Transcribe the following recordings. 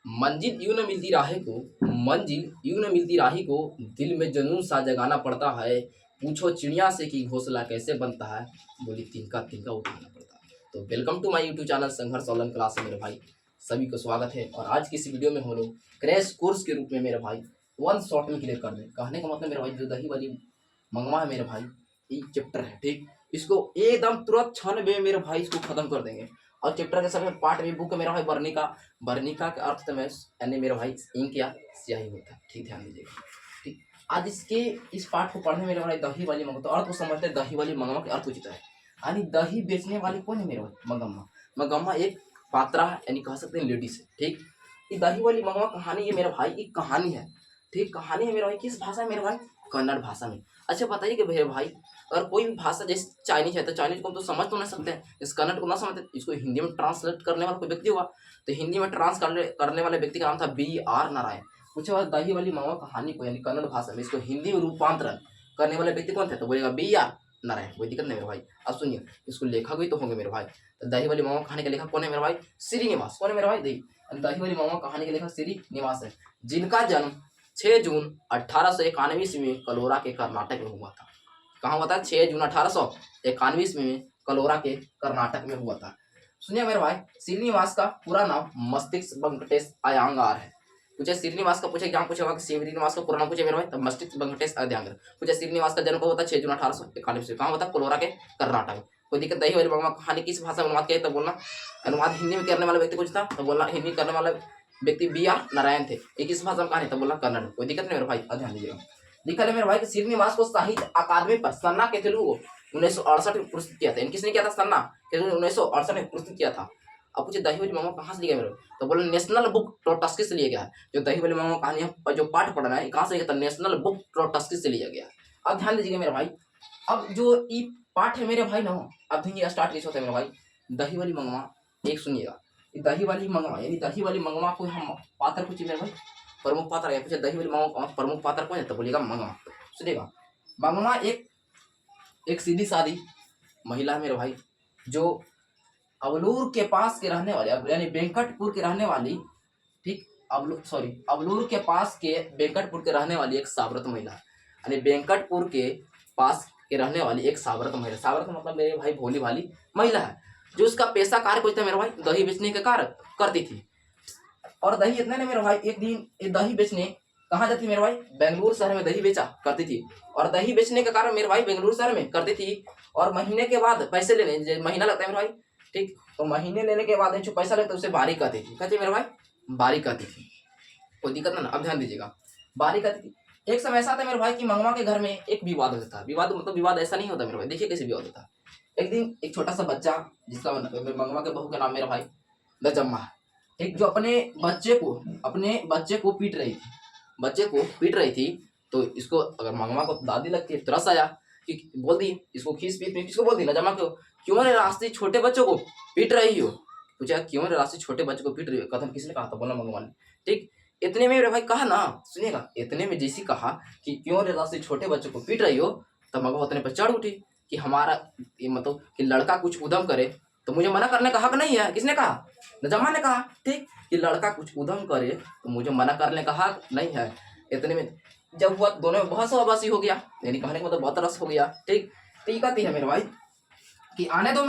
मंजिल यूं न मिलती राहे को, मंजिल यूं न मिलती राही को, दिल में जुनून सा जगाना पड़ता है। पूछो चिड़िया से कि घोंसला कैसे बनता है, बोली तिनका तिनका उठाना पड़ता है। तो welcome to my YouTube channel Sangharsh online class में मेरे भाई सभी को स्वागत है। और आज की इस वीडियो में हम लोग क्रैश कोर्स के रूप में मेरे भाई वन शॉट में क्लियर कर दें। कहने का मतलब मेरे भाई जो दही वाली मंगवा है मेरे भाई, एक चैप्टर है ठीक, इसको एकदम तुरंत क्षण में मेरे भाई इसको खत्म कर देंगे। और चैप्टर के समय पार्ट में बुक मेरा भाई वर्णिका का अर्थ में यानी मेरा भाई इंक या स्याही होता है, ठीक ध्यान दीजिएगा ठीक। आज इसके इस पाठ को पढ़ने मेरे भाई दही वाली मंगवा, तो अर्थ को समझते हैं दही वाली मंगवा के अर्थ उचित है। यानी दही बेचने वाली कौन है मेरे भाई? मगम्मा। मगम्मा एक पात्रा है, यानी कह सकते हैं लेडीज है ठीक। ये दही वाली मंगवा कहानी, ये मेरा भाई एक कहानी है ठीक। कहानी है मेरा भाई किस भाषा में मेरे भाई? कन्नड़ भाषा में। अच्छा बताइए कि मेरे भाई अगर कोई भी भाषा जैसे चाइनीज है तो चाइनीज को हम तो समझ तो नहीं सकते हैं, इस कन्नड़ को ना समझते, इसको हिंदी में ट्रांसलेट करने वाला कोई व्यक्ति हुआ तो हिंदी में करने वाले व्यक्ति का नाम था BR नारायण। पूछे बाद दही वाली मंगवा कहानी को यानी कन्नड़ भाषा में इसको हिंदी में रूपांतरण करने वाले व्यक्ति कौन थे? तो बोलेगा BR नारायण, कोई दिक्कत नहीं मेरे भाई। अब सुनिए, इसको लेखक भी तो होंगे मेरे भाई। तो दही वाली मंगवा कहानी के लेखक कौन है मेरे भाई? श्रीनिवास। कौन है मेरे भाई? दही वाली मंगवा कहानी के लेखक श्रीनिवास है, जिनका जन्म 6 जून 1891 ईस्वी में कलोरा के कर्नाटक में हुआ था। कहाँ हुआ था? 6 जून 1891 ईस्वी में कलोरा के कर्नाटक में हुआ था। सुनिए मेरे भाई, श्रीनिवास का पूरा नाम मस्तिष्क वेंकटेश अय्यंगार है। पूछे श्रीनिवास का, पूछे एग्जाम पूछेगा कि श्रीनिवास का पूरा नाम पूछे मेरे भाई, तब मस्तिष्क वेंकटेश अय्यंगार। पूछे श्रीनिवास का जन्म कब होता है? 6 जून 1891 ईस्वी। कहाँ होता है? कलोरा के कर्नाटक में। कोई दिक्कत? दही वाली मंगवा कहानी किस भाषा में अनुवाद किया तो बोलना, अनुवाद हिंदी में करने वाला व्यक्ति कुछ था तो बोलना हिंदी करने वाला व्यक्ति BR नारायण थे। एक किस भाषा में कहानी तो बोलना कन्नड़। कोई दिक्कत नहीं मेरे भाई, ध्यान दीजिएगा। लिखा है मेरे भाई कि श्रीनिवास को साहित्य अकादमी पर सन्ना के तेलुगु 1968 में पुरस्कृत किया था। किसने किया था? सन्ना के 1968 में पुरस्कृत किया था। अब पूछे दही वाली मंगवा कहाँ से लिया मेरे, तो बोले नेशनल बुक ट्रोटस्की से लिया गया है। जो दही वाली मंगवा कहानी जो पाठ पढ़ना है कहाँ से लिया था? नेशनल बुक ट्रोटस्की से लिया गया। अब ध्यान दीजिएगा मेरे भाई, अब जो ये पाठ है मेरे भाई ना, अब देखिए स्टार्ट कैसे होता है मेरे भाई। दही वाली मंगवा एक सुनिएगा, दही वाली मंगवा यानी दही वाली मंगवा को हम पात्र पूछिए मेरे भाई, प्रमुख पात्र है। पूछे दही वाली मंगवा प्रमुख पात्र कौन है तो बोलिएगा मंगवा। सुनिएगा, मंगवा एक सीधी सादी महिला है मेरे भाई, जो अवलूर के पास के रहने वाले यानी वेंकटपुर के रहने वाली ठीक, अवलूर के पास के वेंकटपुर के रहने वाली एक सावरत महिला है। यानी वेंकटपुर के पास के रहने वाली एक सावरत महिला। सावरत मतलब मेरे भाई भोली भाली महिला है, जो उसका पेशा कार्य कुछ था मेरे भाई, दही बेचने के कार्य करती थी। और दही इतने ने मेरे भाई, एक दिन ये दही बेचने कहाँ जाती मेरे भाई? बेंगलुरु शहर में दही बेचा करती थी। और दही बेचने का कार्य मेरे भाई बेंगलुरु शहर में करती थी। और महीने के बाद पैसे लेने, महीना लगता है मेरे भाई ठीक, तो महीने लेने के बाद जो पैसा लगता है उसे बारी कहती थी। कहती मेरे भाई बारी कहती थी। कोई दिक्कत ना, अब ध्यान दीजिएगा, बारी कहती थी। एक समय ऐसा था मेरे भाई कि मंगवा के घर में एक विवाद होता था। विवाद मतलब विवाद ऐसा नहीं होता मेरे भाई, देखिए कैसे विवाद होता है। एक दिन एक छोटा सा बच्चा जिसका मंगवा के बहू का नाम मेरा भाई नजम्मा है ठीक, जो अपने बच्चे को पीट रही थी। तो इसको अगर मंगवा को दादी लगती है, तरस आया कि बोल दी इसको खींच पीट में, किसको बोल दी? नजम्मा को, क्यों रे रास्ते छोटे बच्चों को पीट रही हो? पूछा क्यों रे रास्ते छोटे बच्चों को पीट रही हो? कथन किसने कहा था? बोला मंगवा ने ठीक। इतने में मेरे भाई कहा ना, सुनिएगा, इतने में जैसी कहा कि क्यों रे रास्ते छोटे बच्चों को पीट रही हो, तब मंगवा उतने पर चढ़ उठी कि हमारा मतलब कि लड़का कुछ उद्यम करे तो मुझे मना करने का हक नहीं है। किसने कहा? नजम्मा ने कहा ठीक, कि लड़का कुछ उद्यम करे तो मुझे मना करने का हक नहीं है। इतने में जब हुआ दोनों में बहस हो गया, यानी कहने का मतलब बहुत रस हो गया ठीक। तो ये कहती है मेरे भाई कि आने दो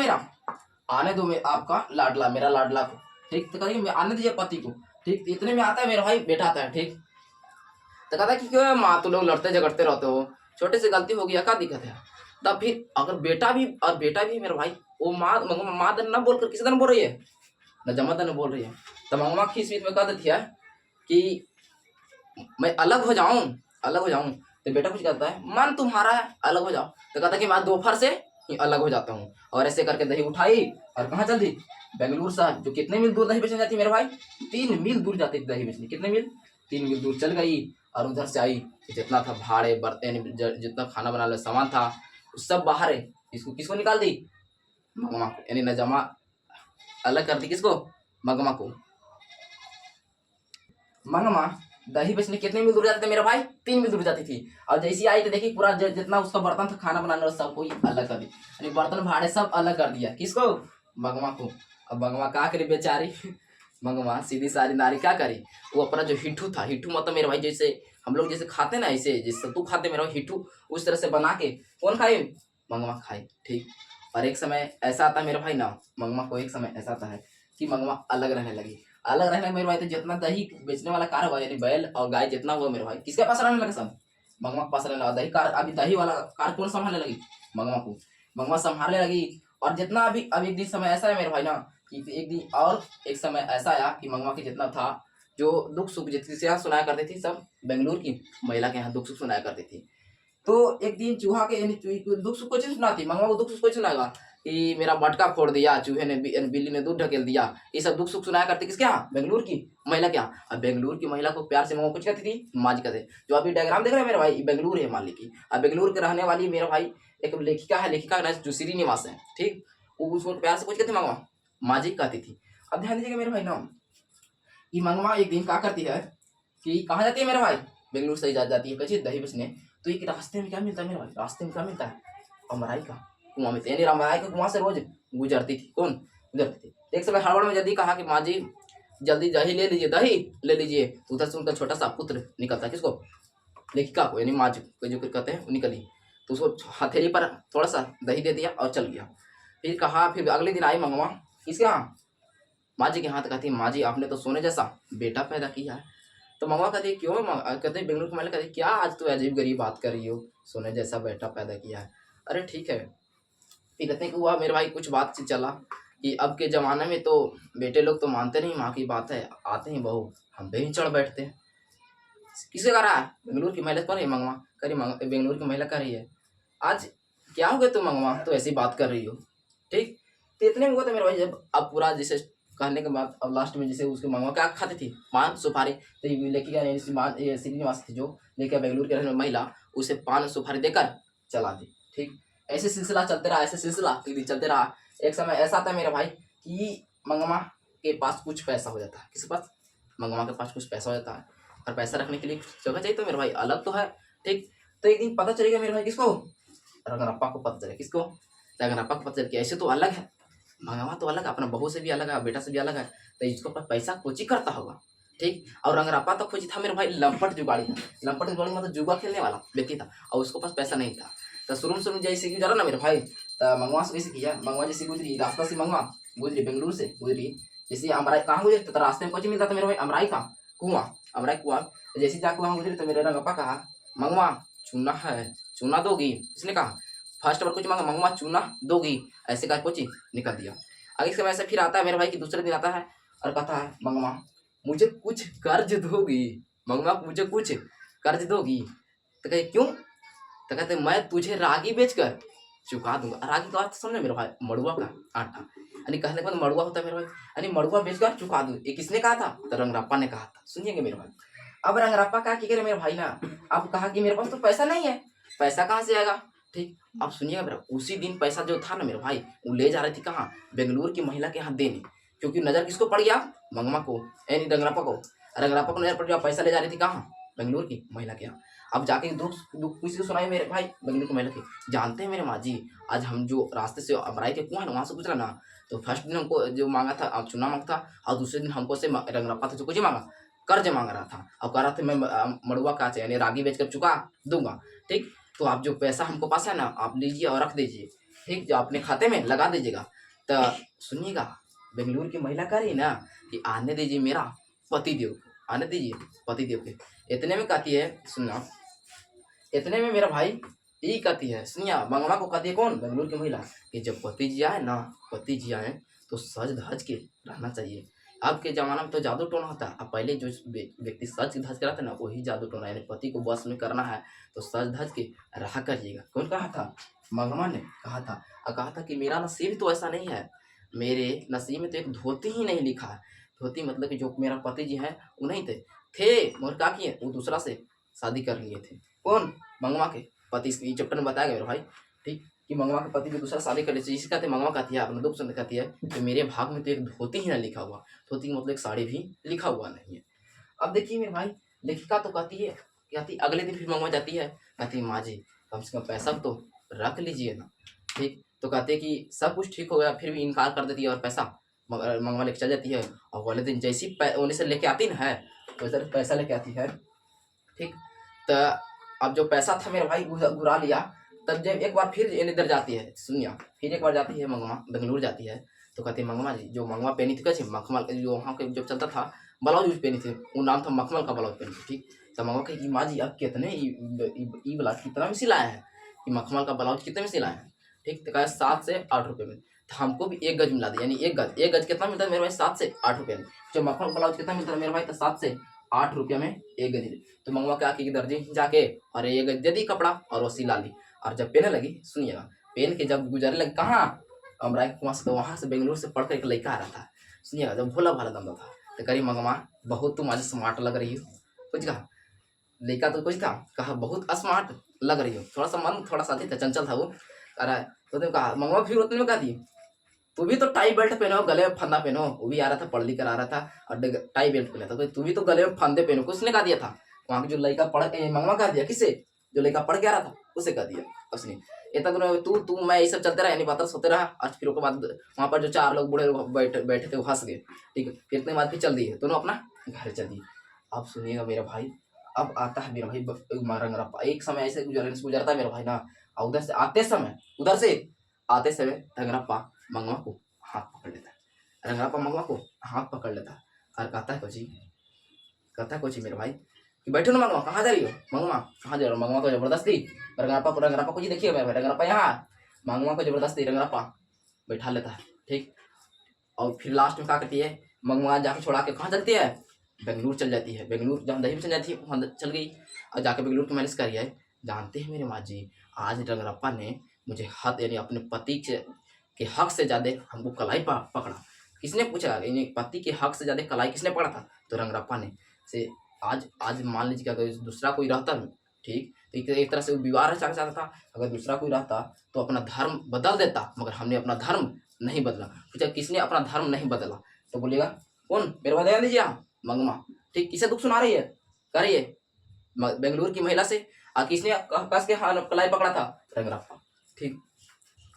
मैं आपका लाडला, मेरा लाडला को ठीक। तो कहिए आने दीजिए पति को ठीक। इतने में आता है मेरा भाई, बेटा आता है ठीक। तो कहता है कि क्यों माँ तुम लोग लड़ते झगड़ते रहते हो, छोटे से गलती हो गया, क्या दिक्कत है? तब फिर अगर बेटा भी मेरे भाई वो माँ दन न बोलकर किसी दिन बोल रही है, नजम्मा दन बोल रही है। तो मंगवा खींच में कह देती है कि मैं अलग हो जाऊं। तो बेटा कुछ कहता है मन तुम्हारा है, अलग हो जाओ। तो कहता है कि मैं दोपहर से ही अलग हो जाता हूँ। और ऐसे करके दही उठाई और कहाँ चल दी? बेंगलुरु शहर, जो कितने मील दूर दही बेचने जाती मेरे भाई? 3 मील दूर जाती थी दही बेचने। कितने मील? 3 मील दूर चल गई। और उधर से आई, जितना था भाड़े बर्तन जितना खाना बनाने वाला सामान था सब बाहर है। इसको किसको निकाल दी? मंगवा को, यानी नजम्मा अलग कर दी। किसको? मंगवा को। मंगवा दही बेचने कितने मील दूर जाते थे मेरे भाई? 3 मील दूर जाती थी। और जैसी आई तो देखी पूरा जितना उसका बर्तन था खाना बनाने वाला सब कोई अलग कर दी, यानी बर्तन भाड़े सब अलग कर दिया। किसको? मंगवा को। अब मंगवा क्या करे बेचारी, मंगवा सीधी सारी नारी क्या करी, वो अपना जो हिट्ठू था, हिट्ठू मतलब मेरे भाई जैसे हम लोग जैसे खाते ना, ऐसे जैसे तू खाते मेरा भाई हिट्ठू, उस तरह से बना के कौन खाए, मंगवा खाए। ठीक। और एक समय ऐसा आता है मेरे भाई ना, मंगवा को एक समय ऐसा आता है कि मंगवा अलग रहने लगी। अलग रहने मेरे भाई तो जितना दही बेचने वाला कार हुआ, यानी बैल और गाय जितना हुआ मेरे भाई, किसके पास रहने लगे सब, मंगवा के पास रहने लगा। दही कार, अभी दही वाला कार कौन संभालने लगी, मंगवा को, मंगवा संभालने लगी। और जितना अभी एक दिन समय ऐसा है मेरे भाई ना कि एक दिन और एक समय ऐसा आया कि मंगवा के जितना था जो दुख सुख जिसके यहाँ सुनाया करती थी, सब बेंगलुरु की महिला के यहाँ दुख सुख सुनाया करती थी। तो एक दिन चूहा के यानी चूहे को दुख सुख कुछ नहीं सुनाती, मंगवा को दुख सुख कुछ सुनाएगा कि मेरा मटका फोड़ दिया चूहे ने, बिल्ली ने दूध ढकेल दिया, ये सब दुख सुख सुनाया करती किसके यहाँ, बेंगलुरु की महिला के यहाँ। अब बेंगलुरु की महिला को प्यार से मंगवा कुछ कहती थी, माँ जी कहते। जो अभी डायग्राम देख रहे हैं मेरे भाई, बेंगलुरु है मान ली की। अब बेंगलुरु के रहने वाली मेरा भाई एक लेखिका है, लेखिका का नाम जो श्रीनिवास है। ठीक। वो उसको प्यार से कुछ कहती मंगवा, माँ जी कहती थी। अब ध्यान दीजिएगा मेरे भाई ना, कि मंगवा एक दिन क्या करती है कि कहाँ जाती है मेरे भाई, बेंगलुरु से जाती है कच्ची दही बेचने। तो एक रास्ते में क्या मिलता है मेरे भाई, रास्ते में क्या मिलता है, अमराई का कुआं मिलता है, यानी अमराई के कुआं से रोज गुजरती थी। कौन गुजरती थी। एक समय हड़बड़ में जल्दी कहा कि माँ जी जल्दी दही ले लीजिए, दही ले लीजिए। तो उधर से उनका छोटा सा पुत्र निकलता है, किसको, लेखिका को, यानी माँ जी को जो कहते हैं वो निकली। तो उसको हथेली पर थोड़ा सा दही दे दिया और चल गया। फिर कहा, फिर अगले दिन आई मंगवा किसके यहाँ, माँ जी के हाथ। कहती माँ जी आपने तो सोने जैसा बेटा पैदा किया है। तो मंगवा कहती क्यों, कहते बेंगलुरु की महिला कहती क्या आज तो अजीब गरीब बात कर रही हो, सोने जैसा बेटा पैदा किया है। अरे ठीक है। फिर कहते कि हुआ मेरे भाई कुछ बात से चला कि अब के ज़माने में तो बेटे लोग तो मानते नहीं माँ की बात है, आते ही बहू हम पे ही चढ़ बैठते हैं। किससे कह रहा है, बेंगलुरु की महिला कह रही है, मंगवा कह रही, बेंगलुरु की महिला कह रही है आज क्या हो गया तुम मंगवा, तो ऐसी बात कर रही हो। ठीक। तो इतने में हुआ था मेरे भाई, जब अब पूरा जैसे कहने के बाद अब लास्ट में जैसे उसके मंगवा क्या खाती थी, पान सुपारी। तो लेके गया श्रीनिवास थी जो लेके बेंगलुरु के रहने वाली महिला, उसे पान सुपारी देकर चला दी। ठीक। ऐसे सिलसिला चलते रहा, ऐसे सिलसिला एक दिन चलते रहा। एक समय ऐसा था मेरा भाई कि मंगवा के पास कुछ पैसा हो जाता है, किसके पास, मंगवा के पास कुछ पैसा हो जाता है, और पैसा रखने के लिए कुछ जगह चाहिए तो मेरे भाई अलग तो है। ठीक। तो एक दिन पता चलेगा मेरे भाई किसको, रंगनप्पा को पता चले, किसको, रंगनप्पा को पता चले कि ऐसे तो अलग है, मंगवा तो अलग है, अपना बहू से भी अलग है, बेटा से भी अलग है, तो इसको पर पैसा कोची करता होगा। ठीक। और रंगनप्पा तो खोजी था मेरे भाई लंपट जुगाड़ी था, लंपट जुगाड़ी मतलब जुआ खेलने वाला व्यक्ति था, और उसको पास पैसा नहीं था। तो शुरू जैसे गुजरा ना मेरे भाई, तो मंगवा से कैसे किया, मंगवा जैसे गुजरी रास्ता से, मंगवा गुजरी बेंगलुरु से गुजरी, जैसे अमराई कहाँ गुजरी, तो रास्ते में कुछ मिलता था मेरे भाई, अमराई का कुआं, अमराई कुआं। जैसे जाकर वहाँ गुजरी तो मेरे रंगप्पा कहा मंगवा चूना है, चूना दोगी, इसने कहा फर्स्ट बार कुछ मांगा, मंगवा चूना दोगी, ऐसे कहा कुछ निकल दिया। आगे समय ऐसे फिर आता है मेरे भाई कि दूसरे दिन आता है और कहता है मंगवा मुझे कुछ कर्ज दोगी, मंगवा मुझे कुछ कर्ज दोगी। तो कहे क्यों, तो कहते मैं तुझे रागी बेचकर चुका दूंगा। रागी का अर्थ समझे मेरे भाई, मड़ुआ का आटा, यानी कहने के बाद मड़ुआ होता है मेरे भाई, यानी मड़ुआ बेचकर चुका दूं। ये किसने कहा था, तो रंगराप्पा ने कहा था। सुनिएगा मेरे भाई, अब रंगराप्पा क्या करे मेरे भाई ना, अब कहा कि मेरे पास तो पैसा नहीं है, पैसा कहाँ से आएगा। ठीक। अब सुनिएगा मेरा, उसी दिन पैसा जो था ना मेरे भाई, वो ले जा रही थी कहाँ, बेंगलुरु की महिला के हाथ देने, क्योंकि नजर किसको पड़ गया, मंगवा को, यानी रंगराप्पा को, रंगराप्पा को नजर पड़ गया, पैसा ले जा रही थी कहाँ, बेंगलुरु की महिला के यहाँ। अब जाके दुख दुख किसी को सुनाई मेरे भाई, बेंगलुरु की महिला के, जानते हैं मेरे माँ जी, आज हम जो रास्ते से अमराई के कुआं है ना वहाँ से गुजरा ना, तो फर्स्ट दिन हमको जो मांगा था चुना मांगा था, और दूसरे दिन हमको से रंगराप्पा था जो कुछ मांगा, कर्ज मांग रहा था, और कह रहा था मैं मड़ुआ का यानी रागी बेचकर चुका दूंगा। ठीक। तो आप जो पैसा हमको पास है ना आप लीजिए और रख दीजिए। ठीक। जो अपने खाते में लगा दीजिएगा। तो सुनिएगा, बेंगलुरु की महिला कह रही ना कि आने दीजिए मेरा पतिदेव को, आने दीजिए पतिदेव के। इतने में कहती है, सुनना, इतने में मेरा भाई यही कहती है, सुनिया, मंगवा को कहती है कौन, बेंगलुरु की महिला, कि जब पति जी आए ना, पति जी आए तो सज धज के रहना चाहिए। अब के ज़माना में तो जादू टोना होता है, अब पहले जो व्यक्ति सज धज के रहता है ना वही जादू टोना, यानी पति को बस में करना है तो सज धज के रहा करिएगा। कौन कहा था, मंगवा ने कहा था, और कहा था कि मेरा नसीब तो ऐसा नहीं है, मेरे नसीब में तो एक धोती ही नहीं लिखा है। धोती मतलब कि जो मेरा पति जी हैं वो नहीं थे मगर क्या किए, वो दूसरा से शादी कर लिए थे। कौन, मंगवा के पति, इस चैप्टर में बताया गया मेरे भाई। ठीक। कि मंगवा के पति भी दूसरा शादी कर ली, इसी कहते मंगवा कहती है, अपना दुख सुन कहती है कि मेरे भाग में तो एक धोती ही ना लिखा हुआ, धोती मतलब एक साड़ी भी लिखा हुआ नहीं है। अब देखिए मेरे भाई, लेखिका तो कहती अगले दिन फिर मंगवा जाती है, कहती माँ जी कम से कम पैसा तो रख लीजिए ना। ठीक। तो कहते कि सब कुछ ठीक हो गया, फिर भी इनकार कर देती है और पैसा मगर मंगवा लेके चल जाती है, और वाले दिन जैसी ओने से लेके आती ना है वैसे पैसा लेके आती है। ठीक, तो अब जो पैसा था मेरा भाई घुरा लिया। तब जब एक बार फिर इधर जाती है, सुनिया, फिर एक बार जाती है मंगवा, बेंगलुरु जाती है। तो कहती है मंगवा जी, जो मंगवा पहनी थी कैसे मखमल, जो वहाँ के जब चलता था ब्लाउज यूज पहनी थी, वो नाम था मखमल का ब्लाउज पहनी थी। ठीक, तो मंगवा कही कि माँ जी अब कितने ई ब्लाउज कितना में सिलाया है, कि मखमल का ब्लाउज कितने में सिलाया है। ठीक, तो कहा 7 से 8 रुपये में। तो हमको भी 1 गज मिला दिया, यानी 1 गज कितना मिलता है मेरे भाई, 7 से 8 रुपये में। जो मखमल ब्लाउज कितना मिलता है मेरे भाई, तो 7 से 8 रुपये में 1 गज। तो मंगवा क्या की दर्जी जाके और 1 गज दे दी कपड़ा, और वो सिला ली। और जब पहने लगी, सुनिएगा, पहन के जब गुजरने लगी कहाँ, अमराई कुआं से, तो वहाँ से बेंगलुरु से पढ़कर एक लड़का आ रहा था। सुनिएगा, जब भोला भाला दंदा था, तो करी मंगवा बहुत तुम आज स्मार्ट लग रही हो। कुछ कहा लड़का, तो कुछ कहा बहुत स्मार्ट लग रही हो। थोड़ा सा मन थोड़ा सा था, चंचल था वो, कह रहा है। तो कहा मंगवा, फिर उतने में कहा दी तू भी तो टाई बेल्ट पहनो, गले में फंदा पहनो। वो भी आ रहा था, पढ़ लिख कर आ रहा था और टाई बेल्ट पहना था। तू भी तो गले में फंदे पहनो, किसने कहा दिया था? वहाँ के जो लड़का पढ़ के मंगवा कहा दिया, किसे? जो लड़का पढ़ के आ रहा था उसे कह दिया उसने। ये तक तू मैं ये सब चलते रहा, यानी बातें सोते रहा। और फिर उसके बाद वहाँ पर जो 4 लोग बूढ़े बैठे थे वो हंस गए। ठीक है, फिर इतने बाद फिर चल दिए दोनों अपना घर चल दिए। अब सुनिएगा मेरा भाई, अब आता है मेरा भाई रंगरप्पा। एक समय ऐसे गुजरता है मेरा भाई ना, और उधर से आते समय रंगरप्पा मंगवा को हाथ पकड़ लेता है। रंगरप्पा मंगवा को हाथ पकड़ लेता है और कहता है कोची मेरे भाई कि बैठो ना मंगवा, कहाँ जा रही हो? मंगवा कहाँ जा रही हो? मंगवा को जबरदस्ती रंगरप्पा को जी देखिए मेरे भाई, रंगरप्पा यहाँ, मंगवा को जबरदस्ती रंगरप्पा बैठा लेता है। ठीक, और फिर लास्ट में क्या करती है मंगवा, जाके छोड़ा के कहाँ चलती है? बेंगलुरु चल जाती है। बेंगलुरु जहाँ दही में चल जाती है वहाँ चल गई, और जाके बेंगलुरु की मैनेज करी है। जानते हैं मेरे माँ जी, आज रंगरप्पा ने मुझे हद यानी अपने पति के हक से ज़्यादा हमको कलाई पकड़ा। किसने पूछा, यानी पति के हक से ज़्यादा कलाई किसने पकड़ा था? तो रंगरप्पा ने। से आज मान लीजिए अगर दूसरा कोई रहता ना, ठीक, तो एक तरह से वो विवाह रचना चाहता था। अगर दूसरा कोई रहता तो अपना धर्म बदल देता, मगर हमने अपना धर्म नहीं बदला। पूछा किसने अपना धर्म नहीं बदला? तो बोलेगा कौन? मेरे भाई ध्यान दीजिए, मंगवा। ठीक, किसे दुख सुना रही है? कह रही है बेंगलुरु की महिला से। और किसने कस के कलाई पकड़ा था? रंगरप्पा। ठीक,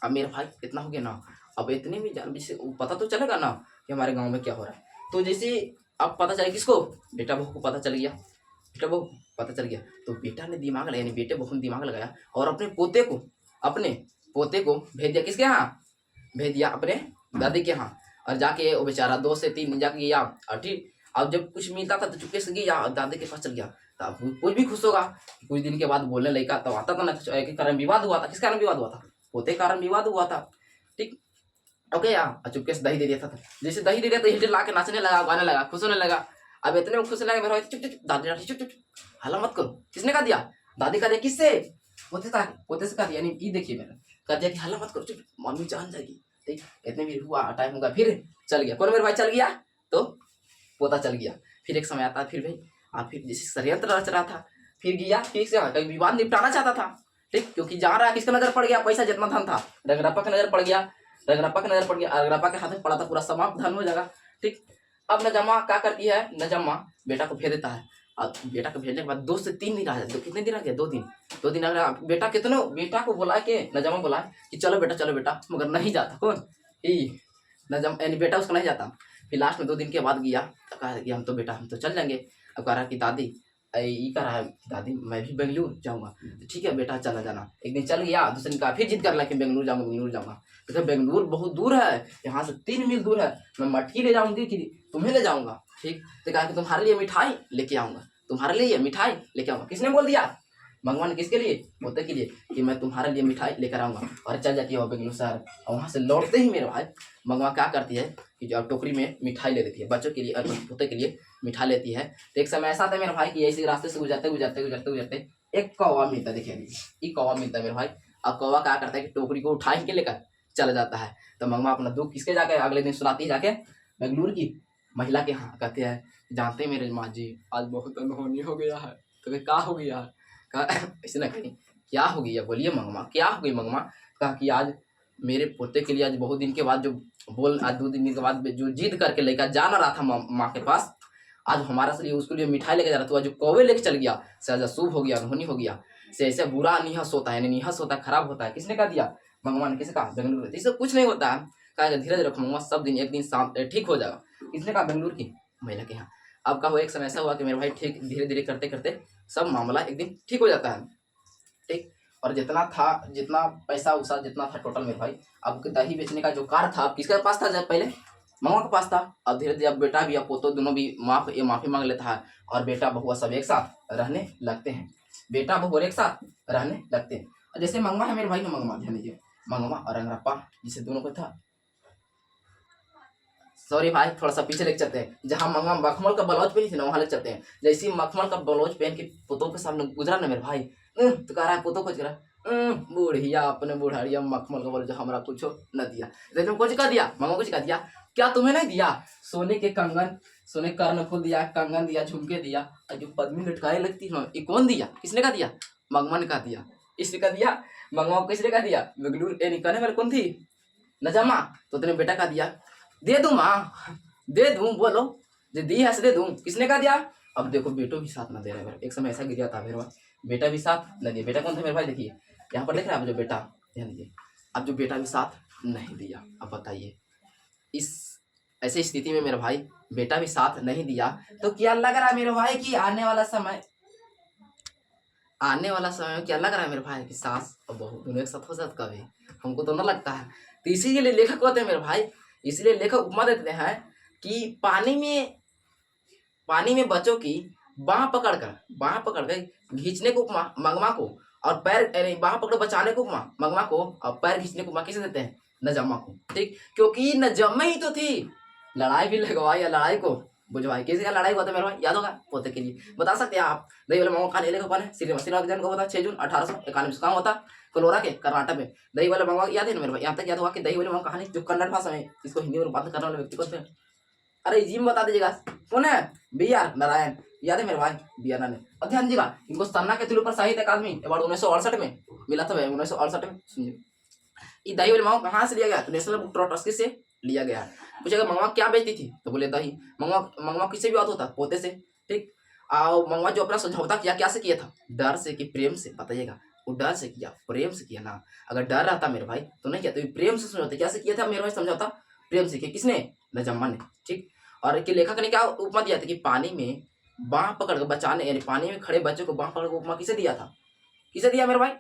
अब मेरे भाई इतना हो गया ना, अब इतने में पता तो चलेगा ना कि हमारे गांव में क्या हो रहा है। तो जैसे अब पता चला किसको? बेटा बहू को पता चल गया। बेटा बहू पता चल गया तो बेटा ने दिमाग लगाया, यानी बेटे बहू ने दिमाग लगाया और अपने पोते को भेज दिया। किसके यहाँ भेज दिया? अपने दादी के यहाँ। और जाके वो बेचारा 2 से 3 दिन जाके गया। और ठीक, अब जब कुछ मिलता था तो चुपके से गया, दादी के पास चल गया। तब कोई भी खुश होगा। कुछ दिन के बाद बोलने लगा, तब आता था ना, कारण विवाद हुआ था। किस कारण विवाद हुआ था? पोते कारण विवाद हुआ था। ठीक, ओके यार, चुपके से दही दे दिया था। जैसे दही दे दिया तो हिल ला के नाचने लगा, गाने लगा, खुश होने लगा। अब इतने में खुश लगा मेरा चुप चुप दादी चुप चुप हल्ला मत करो। किसने कहा दिया? दादी का दिया। किससे? पोते से कहा दिया। यानी ये देखिए मेरा कह दिया कि हल्ला मत करो, चुप, मम्मी जान जाएगी। ठीक, इतने भी हुआ, टाइम होगा, फिर चल गया। कौन? मेरे भाई चल गया, तो पोता चल गया। फिर एक समय आता है, फिर भाई फिर जैसे षड्यंत्र रच रहा था, फिर गया, ठीक से कहीं विवाद निपटाना चाहता था। ठीक, क्योंकि जा रहा है, किसका नजर पड़ गया? पैसा जितना धन था रंगरप्पा का नजर पड़ गया। रंगरप्पा के हाथ में पड़ा था, पूरा समाप्त धन हो जाएगा। ठीक, अब नजम्मा क्या करती है? नजम्मा बेटा को भेज देता है। और बेटा को भेजने के बाद 2 से 3 दिन रह जाते। कितने दिन रह गया? 2 दिन। 2 दिन अगर बेटा को बुला के नजम्मा बुला कि चलो बेटा, मगर नहीं जाता। कौन? नजम, यानी बेटा उसका नहीं जाता। फिर लास्ट में 2 दिन के बाद गया तो कहा कि हम तो चल जाएंगे। अब कह रहा कि दादी ये कह रहा है कि दादी मैं भी बेंगलुरु जाऊँगा। तो ठीक है बेटा, चला जाना। एक दिन चल गया, दूसरे दिन कहा, फिर जिद कर ला कि बेंगलुरु जाऊँगा। तो बेंगलुरु बहुत दूर है, यहाँ से 3 मील दूर है। मैं मटकी ले जाऊँगी कि तुम्हें ले जाऊँगा। ठीक, तो कहा कि तुम्हारे लिए मिठाई लेके आऊँगा। किसने बोल दिया? मंगवा ने। किसके लिए? पोते के लिए, कि मैं तुम्हारे लिए मिठाई लेकर आऊँगा। और चल जाती है वो बेंगलुरु शहर। और वहाँ से लौटते ही मेरे भाई मंगवा क्या करती है कि जो टोकरी में मिठाई ले लेती है, बच्चों के लिए और पोते के लिए मिठाई लेती है। तो एक समय ऐसा था मेरे भाई कि ऐसे रास्ते से गुजरते एक कौवा मिलता। देखिए ये कौवा मिलता है मेरे भाई। अब कौवा क्या करता है कि टोकरी को उठा के लेकर चला जाता है। तो मंगवा अपना दुख किसके जाके अगले दिन सुनाती है? जाके बेंगलुरु की महिला के यहाँ। कहते हैं जानते हैं मेरे माँ जी, आज बहुत अनहोनी हो गया है। तो क्या हो गया? ऐसे ना कहीं क्या हो गया? बोलिए मंगवा, क्या हो गई? मंगवा कहा कि आज मेरे पोते के लिए आज बहुत दिन के बाद आज 2 दिन के बाद जो जिद करके लेकर जाना रहा था माँ के पास, आज हमारा से उसके लिए मिठाई लेकर जा रहा था। जो कौवे लेके चल गया से आज शुभ हो गया, अनहोनी हो गया। से ऐसे बुरा निहस होता है, खराब होता है। किसने कहा दिया? मंगवा ने। किसे कहा? बेंगलुरु। इससे कुछ नहीं होता है। कहा धीरज रखो मंगवा, सब दिन एक दिन शाम ठीक हो जाएगा। किसने कहा? बेंगलुरु की महिला के यहाँ। अब का हुआ एक समय ऐसा हुआ कि मेरे भाई ठीक धीरे धीरे करते करते सब मामला एक दिन ठीक हो जाता है, ठीक। और जितना पैसा उसा जितना था टोटल मेरे भाई, अब दही बेचने का जो कार था, अब किसके पास था? जब पहले मंगवा के पास था। अब धीरे धीरे अब बेटा भी अब पोतो दोनों भी माफी मांग लेता है, और बेटा बहुआ सब एक साथ रहने लगते हैं। बेटा बहु एक साथ रहने लगते हैं। और जैसे मंगवा है मेरे भाई ने, मंगवा ध्यान दीजिए, मंगवा और रंगरप्पा जिसे दोनों को था, सॉरी भाई थोड़ा सा पीछे लेके चलते हैं, जहाँ मंगवा मखमल का ब्लाउज पहनी थी ना वहां लेके चलते हैं। जैसे ही मखमल का ब्लाउज पहन के पुतों के सामने गुजरा ना मेरे भाई, तो कह रहा है पुतों को कह रहा बूढ़िया अपने बुढ़ारिया मखमल का ब्लाउज हमारा कुछ न दिया। देखो कुछ कह दिया, मंगवा कुछ कह दिया, क्या तुम्हें नहीं दिया? सोने के कंगन, सोने कर्णफूल दिया, कंगन दिया, झुमके दिया, और जो पद्मी लटकाए लगती है ये कौन दिया? किसने का दिया? मंगवा ने का दिया। इसने का दिया, मंगवा को किसने का दिया? बेंगलुरु कहने वाले कौन थी? नजमा। तो तेरे बेटा का दिया, दे दूं माँ, दे दूं, बोलो जो दी है दे दूं। किसने का दिया? अब देखो बेटो भी साथ ना दे रहा है। एक समय ऐसा गिरा था मेरे बेटा भी साथ न दिया। बेटा कौन था मेरे भाई? देखिए यहाँ पर लिख रहा है, अब जो बेटा, ध्यान दीजिए, अब जो बेटा भी साथ नहीं दिया। अब बताइए इस ऐसी स्थिति में मेरे भाई बेटा भी साथ नहीं दिया, तो क्या लग रहा है मेरे भाई कि आने वाला समय क्या लग रहा है मेरे भाई कि सास और बहू दोनों एक साथ हो सकता? कभी हमको तो ना लगता है। तो इसी के लिए लेखक होते हैं मेरे भाई, इसलिए लेखक उपमा देते हैं कि पानी में बच्चों की बाह पकड़कर खींचने को उपमा मंगवा को, और पैर बाह पकड़ बचाने को उपमा मंगवा को, और पैर खींचने को उपमा किसे देते हैं? नजम्मा को, ठीक। क्योंकि नजम्मा ही तो थी, लड़ाई भी लगवाई या लड़ाई को बुझवाई। किसी का लड़ाई हुआ था मेरे भाई? याद होगा पोते के लिए, बता सकते हैं आप? दही वाले मंगवा खाने लेकर बने श्रीनिवास जैन को बता 6 जून 1891 से कहाँ होता? कोलोरा के कर्नाटक में। दही वाले मंगवा याद है ना मेरे भाई? यहाँ तक याद होगा कि दही वाले मंगवा कहानी जो कन्नड़ भाषा में इसको हिंदी में रूपांतरण करने वाले व्यक्ति कौन थे? अरे जी में बता दीजिएगा कौन है? B R Narayan. याद है मेरे भाई? B R Narayan. और ध्यान दीजिएगा, इनको सन्ना के तिलु पर साहित्य अकादमी अवार्ड 1968 में मिला था। 1968 में सुनिए, ये दही वाले मंगवा कहाँ से लिया गया? तो नेशनल बुक ट्रस्ट से लिया गया। पूछेगा मंगवा क्या बेचती थी? तो बोले दही। मंगवा किससे विवाद होता? पोते से, ठीक। और मंगवा जो अपना समझौता किया, क्या से किया था? डर से कि प्रेम से? बताइएगा, वो डर से किया, प्रेम से किया ना? अगर डर रहता मेरे भाई तो नहीं किया, तो प्रेम से समझौता। क्या से किया था मेरे भाई समझौता? प्रेम से किया। किसने? नजम्मा ने, ठीक। और कि लेखक ने क्या उपमा दिया था कि पानी में बाह पकड़ कर बचाने, यानी पानी में खड़े बच्चों को बाह पकड़ उपमा किसे दिया था? किसे दिया मेरे भाई?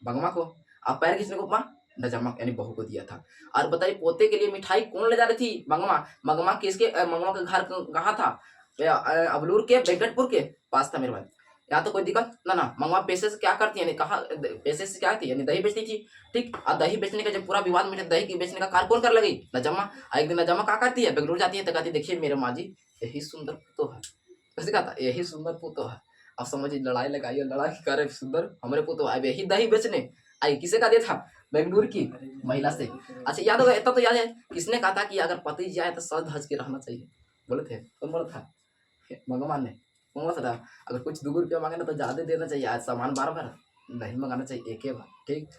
मंगवा को। आप पैर किसने को उपमा? नजम्मा यानी बहू को दिया था। और बताइए पोते के लिए मिठाई कौन ले जा रही थी? मंगवा। मंगवा का घर कहाँ था? अबलूर के वेंकटपुर के पास था मेरे भाई। यहाँ तो कोई दिक्कत ना। मंगवा पैसे से क्या करती है? कहा पैसे से क्या थी? यानी दही बेचती थी, ठीक। और दही बेचने का जब पूरा विवाद मिला, दही की बेचने का कार्य कौन कर लगी? नजम्मा। एक दिन नजम्मा क्या करती है? बेंगलुरु जाती है तो कहती देखिए मेरे माँ जी यही सुंदर पुतो है। कैसे कहा था? यही सुंदर पुतो है। अब समझिए लड़ाई लगाई, लड़ाई करे सुंदर हमारे पुतो अब यही दही बेचने आई। किसे का दिया था? बेंगलुरु की महिला से। अच्छा याद होगा, इतना तो याद है किसने कहा था कि अगर पति जाए तो सज धज के रहना चाहिए? बोले थे कौन? बोला था? भगवान ने। कौन था? अगर कुछ 2 रुपया मांगे ना तो ज्यादा देना चाहिए, आज सामान बार नहीं मंगाना चाहिए, एक ही बार, ठीक।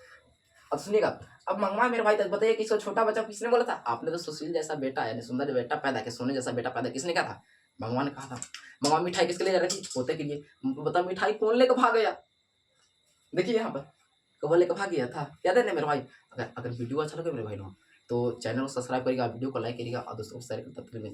अब सुनिएगा, अब मंगवा मेरे भाई तक बताइए कि छोटा बच्चा किसने बोला था? आपने तो सुशील जैसा बेटा यानी सुंदर बेटा पैदा किया, सोने जैसा बेटा पैदा किसने कहा था? भगवान ने कहा था। मंगवा मिठाई किसके लिए जा रही थी? पोते के लिए। बता मिठाई कौन लेकर भाग गया? देखिए यहाँ पर कौन लेकर भाग गया था? याद है ना मेरे भाई? अगर वीडियो अच्छा लगे मेरे भाई तो चैनल को सब्सक्राइब करिएगा, वीडियो को लाइक करिएगा और दोस्तों को शेयर करते